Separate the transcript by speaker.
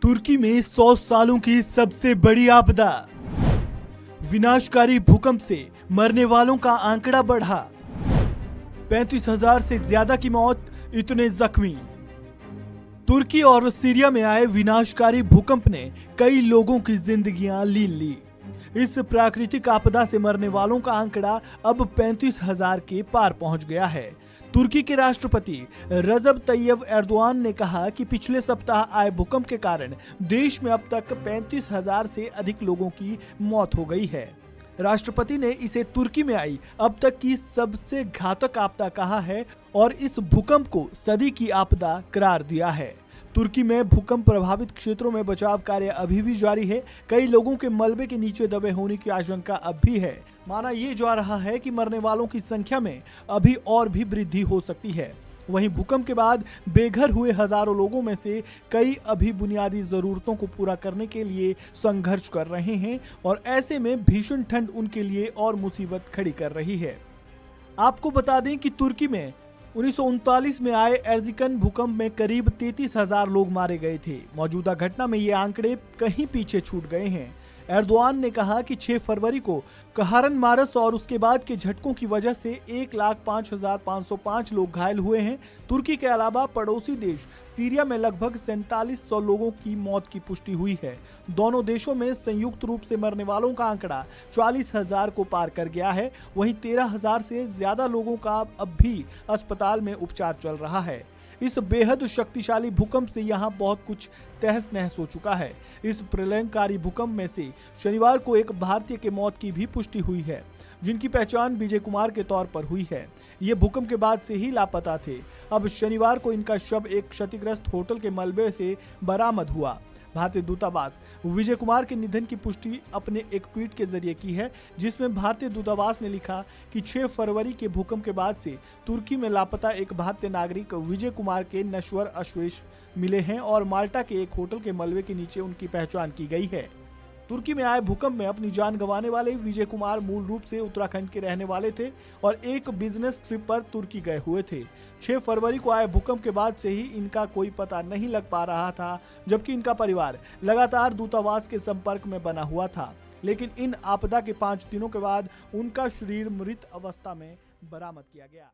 Speaker 1: तुर्की में 100 सालों की सबसे बड़ी आपदा। विनाशकारी भूकंप से मरने वालों का आंकड़ा बढ़ा। 35,000 से ज्यादा की मौत, इतने जख्मी। तुर्की और सीरिया में आए विनाशकारी भूकंप ने कई लोगों की जिंदगियां लीन ली। इस प्राकृतिक आपदा से मरने वालों का आंकड़ा अब 35,000 के पार पहुंच गया है। तुर्की के राष्ट्रपति रजब तैयब एर्दोआन ने कहा कि पिछले सप्ताह आए भूकंप के कारण देश में अब तक 35,000 से अधिक लोगों की मौत हो गई है। राष्ट्रपति ने इसे तुर्की में आई अब तक की सबसे घातक आपदा कहा है और इस भूकंप को सदी की आपदा करार दिया है। तुर्की में भूकंप प्रभावित क्षेत्रों में बचाव कार्य अभी भी जारी है। कई लोगों के मलबे के नीचे दबे होने की आशंका अब भी है। माना ये जा रहा है कि मरने वालों की संख्या में अभी और भी वृद्धि हो सकती है। वहीं भूकंप के बाद बेघर हुए हजारों लोगों में से कई अभी बुनियादी जरूरतों को पूरा करने के लिए संघर्ष कर रहे हैं और ऐसे में भीषण ठंड उनके लिए और मुसीबत खड़ी कर रही है। आपको बता दें कि तुर्की में 1939 में आए एर्जिकन भूकंप में करीब 33,000 लोग मारे गए थे। मौजूदा घटना में ये आंकड़े कहीं पीछे छूट गए हैं। एर्दोआन ने कहा कि 6 फरवरी को कहरनमारस और उसके बाद के झटकों की वजह से 1,05,505 लोग घायल हुए हैं। तुर्की के अलावा पड़ोसी देश सीरिया में लगभग 4700 लोगों की मौत की पुष्टि हुई है। दोनों देशों में संयुक्त रूप से मरने वालों का आंकड़ा 40,000 को पार कर गया है। वहीं 13,000 से ज्यादा लोगों का अब भी अस्पताल में उपचार चल रहा है। इस बेहद शक्तिशाली भूकंप से यहाँ बहुत कुछ तहस नहस हो चुका है। इस प्रलयंकारी भूकंप में से शनिवार को एक भारतीय के मौत की भी पुष्टि हुई है, जिनकी पहचान विजय कुमार के तौर पर हुई है। ये भूकंप के बाद से ही लापता थे। अब शनिवार को इनका शव एक क्षतिग्रस्त होटल के मलबे से बरामद हुआ। भारतीय दूतावास विजय कुमार के निधन की पुष्टि अपने एक ट्वीट के जरिए की है, जिसमें भारतीय दूतावास ने लिखा कि 6 फरवरी के भूकंप के बाद से तुर्की में लापता एक भारतीय नागरिक विजय कुमार के नश्वर अवशेष मिले हैं और माल्टा के एक होटल के मलबे के नीचे उनकी पहचान की गई है। तुर्की में आए भूकंप में अपनी जान गंवाने वाले विजय कुमार मूल रूप से उत्तराखंड के रहने वाले थे और एक बिजनेस ट्रिप पर तुर्की गए हुए थे। 6 फरवरी को आए भूकंप के बाद से ही इनका कोई पता नहीं लग पा रहा था, जबकि इनका परिवार लगातार दूतावास के संपर्क में बना हुआ था। लेकिन इन आपदा के 5 दिनों के बाद उनका शरीर मृत अवस्था में बरामद किया गया।